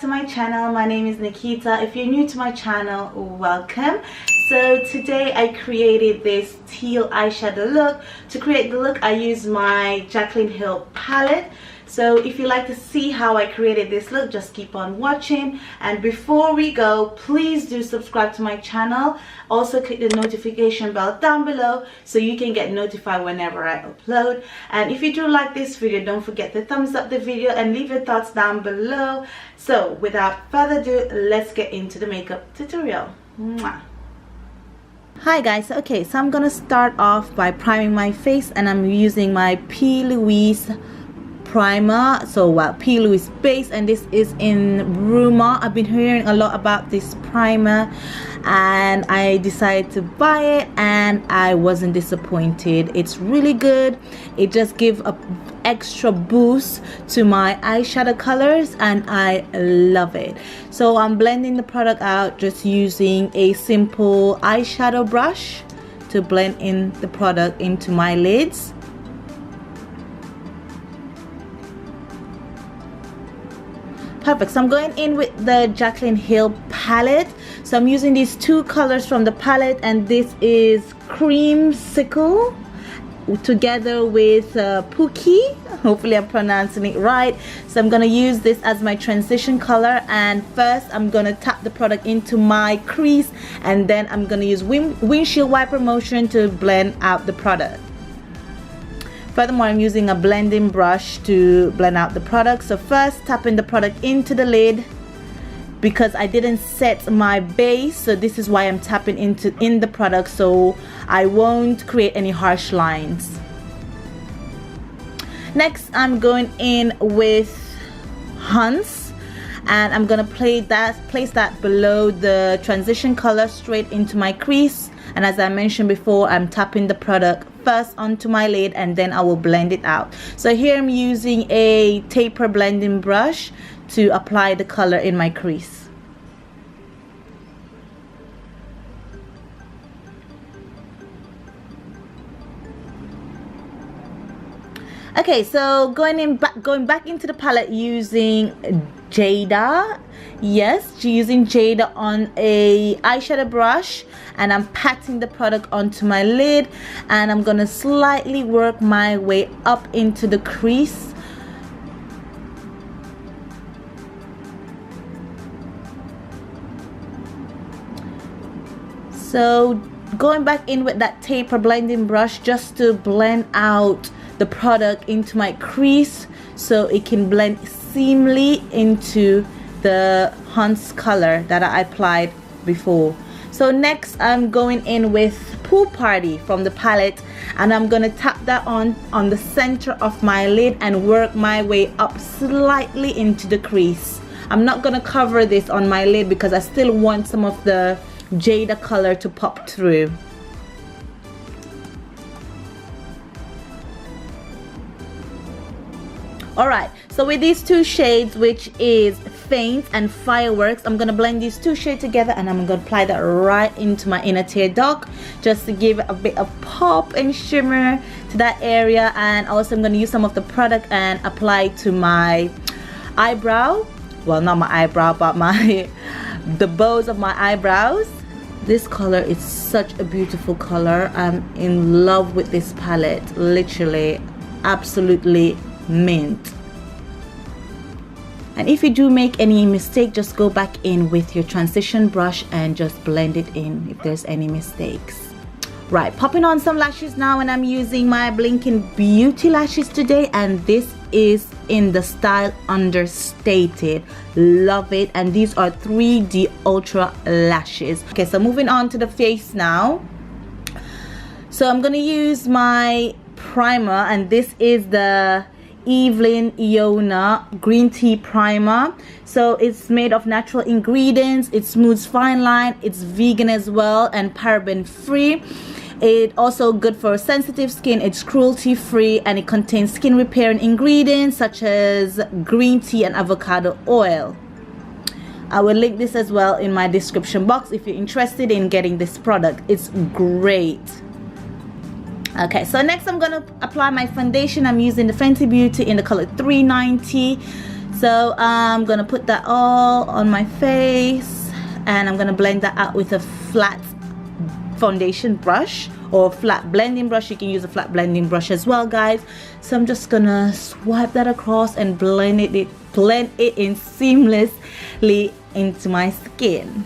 to my channel. My name is Nakita. If you're new to my channel, welcome. So today I created this teal eyeshadow look. To create the look, I used my Jaclyn Hill palette. So if you like to see how I created this look, just keep on watching. And before we go, please do subscribe to my channel. Also click the notification bell down below so you can get notified whenever I upload. And if you do like this video, don't forget to thumbs up the video and leave your thoughts down below. So without further ado, let's get into the makeup tutorial. Mwah. Hi guys, okay, so I'm gonna start off by priming my face, and I'm using my P. Louise primer. So P. Louise base, and this is in Rumor. I've been hearing a lot about this primer and I decided to buy it, and I wasn't disappointed. It's really good. It just gives a extra boost to my eyeshadow colors and I love it. So I'm blending the product out just using a simple eyeshadow brush to blend in the product into my lids. Perfect. So I'm going in with the Jaclyn Hill palette. So I'm using these two colors from the palette, and this is Creamsicle together with Pookie. Hopefully I'm pronouncing it right. So I'm going to use this as my transition color, and first I'm going to tap the product into my crease, and then I'm going to use windshield wiper motion to blend out the product. Furthermore, I'm using a blending brush to blend out the product. So first, tapping the product into the lid because I didn't set my base. So this is why I'm tapping in the product, so I won't create any harsh lines. Next, I'm going in with Hunts, and I'm gonna place that below the transition color straight into my crease. And as I mentioned before, I'm tapping the product first onto my lid and then I will blend it out. So here I'm using a taper blending brush to apply the color in my crease. Okay, so going back into the palette using Jada. Yes, using Jada on a eyeshadow brush, and I'm patting the product onto my lid, and I'm gonna slightly work my way up into the crease. So going back in with that taper blending brush just to blend out the product into my crease so it can blend seamlessly into the Hunts color that I applied before. So next I'm going in with Pool Party from the palette, and I'm gonna tap that on the center of my lid and work my way up slightly into the crease. I'm not gonna cover this on my lid because I still want some of the Jada color to pop through. Alright, so with these two shades, which is Faint and Fireworks, I'm going to blend these two shades together, and I'm going to apply that right into my inner tear duct just to give a bit of pop and shimmer to that area. And also I'm going to use some of the product and apply to my eyebrow. Well, not my eyebrow, but the bows of my eyebrows. This color is such a beautiful color. I'm in love with this palette. Literally, absolutely mint. And if you do make any mistake, just go back in with your transition brush and just blend it in if there's any mistakes. Right, popping on some lashes now, and I'm using my Blinking Beauty lashes today, and this is in the style Understated. Love it. And these are 3D Ultra lashes. Okay, so moving on to the face now. So I'm gonna use my primer, and this is the Evelyn Iona green tea primer. So it's made of natural ingredients, it smooths fine line, it's vegan as well and paraben free. It's also good for sensitive skin, it's cruelty free, and it contains skin repairing ingredients such as green tea and avocado oil. I will link this as well in my description box if you're interested in getting this product. It's great. Okay, so next I'm gonna apply my foundation. I'm using the Fenty Beauty in the color 390. So I'm gonna put that all on my face, and I'm gonna blend that out with a flat foundation brush or flat blending brush. You can use a flat blending brush as well, guys. So I'm just gonna swipe that across and blend it in seamlessly into my skin.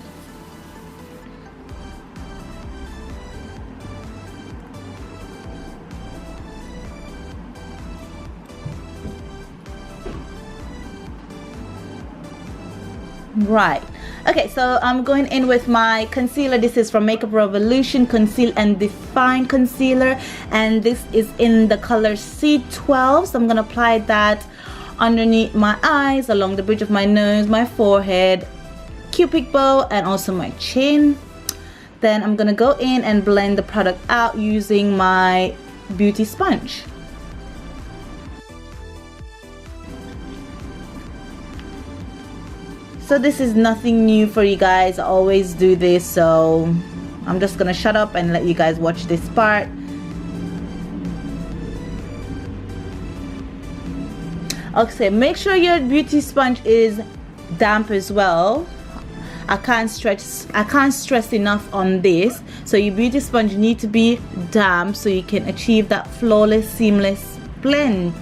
Right, okay, so I'm going in with my concealer. This is from Makeup Revolution Conceal and Define Concealer, and this is in the color C12. So I'm gonna apply that underneath my eyes, along the bridge of my nose, my forehead, cupid bow, and also my chin. Then I'm gonna go in and blend the product out using my beauty sponge. So this is nothing new for you guys. I always do this, so I'm just gonna shut up and let you guys watch this part. Okay, make sure your beauty sponge is damp as well. I can't stress enough on this. So your beauty sponge need to be damp so you can achieve that flawless, seamless blend.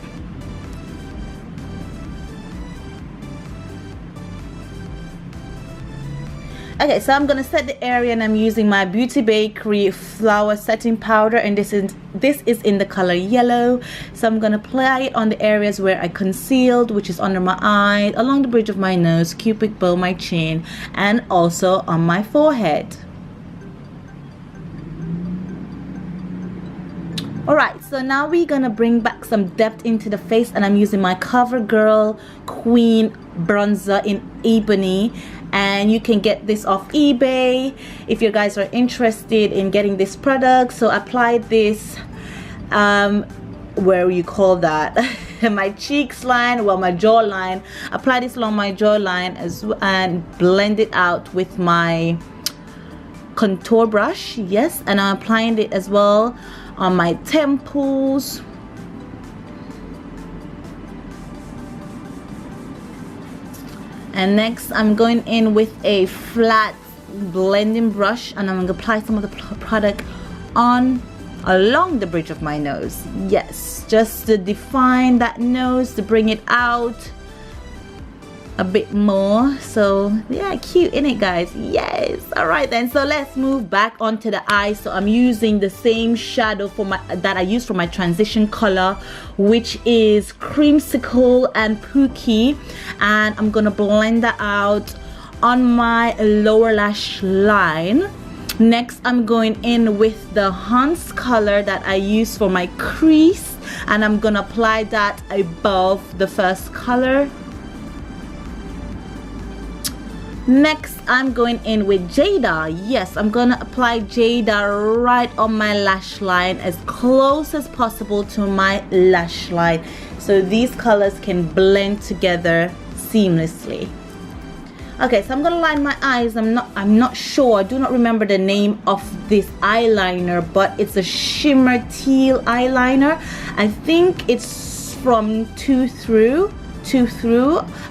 Okay, so I'm gonna set the area, and I'm using my Beauty Bakerie Flour Setting Powder, and this is in the color yellow. So I'm gonna apply it on the areas where I concealed, which is under my eye, along the bridge of my nose, cupid bow, my chin, and also on my forehead. Alright, so now we're gonna bring back some depth into the face, and I'm using my Covergirl Queen bronzer in Ebony, and you can get this off eBay if you guys are interested in getting this product. So I applied this where you call that my cheeks line, well, my jawline. Apply this along my jawline as well, and blend it out with my contour brush. Yes, and I'm applying it as well on my temples. And next I'm going in with a flat blending brush, and I'm going to apply some of the product along the bridge of my nose. Yes, just to define that nose, to bring it out a bit more. So yeah, cute, innit, guys? Yes. All right then, so let's move back onto the eyes. So I'm using the same shadow that I used for my transition color, which is Creamsicle and Pookie, and I'm gonna blend that out on my lower lash line. Next I'm going in with the Hans color that I used for my crease, and I'm gonna apply that above the first color. Next I'm going in with Jada. Yes, I'm gonna apply Jada right on my lash line, as close as possible to my lash line, so these colors can blend together seamlessly. Okay, so I'm gonna line my eyes. I'm not sure, I do not remember the name of this eyeliner, but it's a shimmer teal eyeliner. I think it's from Two Through,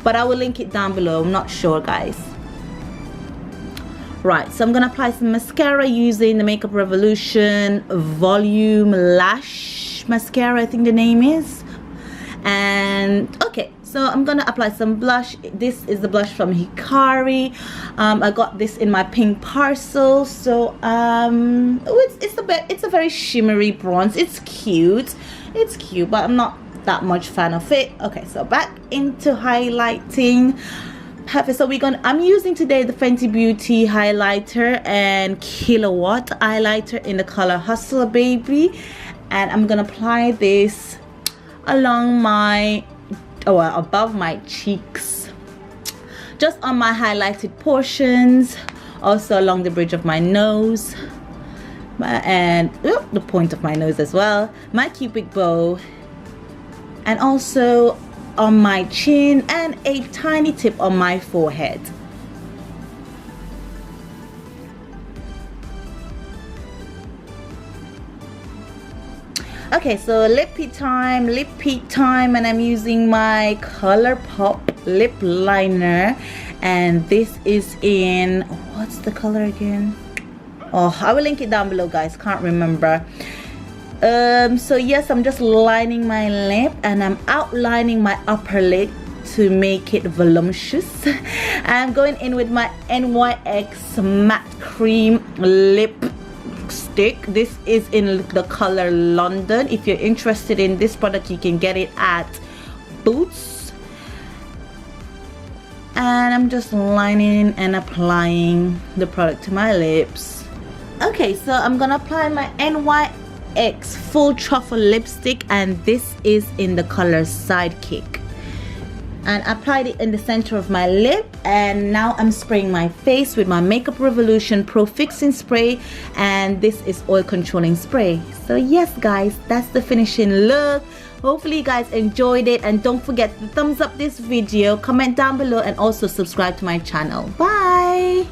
but I will link it down below. I'm not sure, guys. Right, so I'm gonna apply some mascara using the Makeup Revolution Volume Lash Mascara, I think the name is. And okay, so I'm gonna apply some blush. This is the blush from HIKARI. I got this in my pink parcel. So it's a very shimmery bronze. It's cute, but I'm not that much fan of it. Okay, so back into highlighting. Perfect. So I'm using today the Fenty Beauty highlighter and Kilowatt highlighter in the color Hustler Baby, and I'm gonna apply this along my above my cheeks, just on my highlighted portions, also along the bridge of my nose, and the point of my nose as well, my cupid bow, and also on my chin, and a tiny tip on my forehead. Okay, so lippy time, and I'm using my ColourPop lip liner, and this is in, what's the color again? Oh, I will link it down below, guys. Can't remember. So yes, I'm just lining my lip and I'm outlining my upper lip to make it voluptuous. I'm going in with my NYX matte cream lipstick. This is in the color London. If you're interested in this product, you can get it at Boots. And I'm just lining and applying the product to my lips. Okay, so I'm gonna apply my NYX full truffle lipstick, and this is in the color Sidekick, and I applied it in the center of my lip. And now I'm spraying my face with my Makeup Revolution Pro Fixing Spray, and this is oil controlling spray. So yes guys, that's the finishing look. Hopefully you guys enjoyed it, and don't forget to thumbs up this video, comment down below, and also subscribe to my channel. Bye.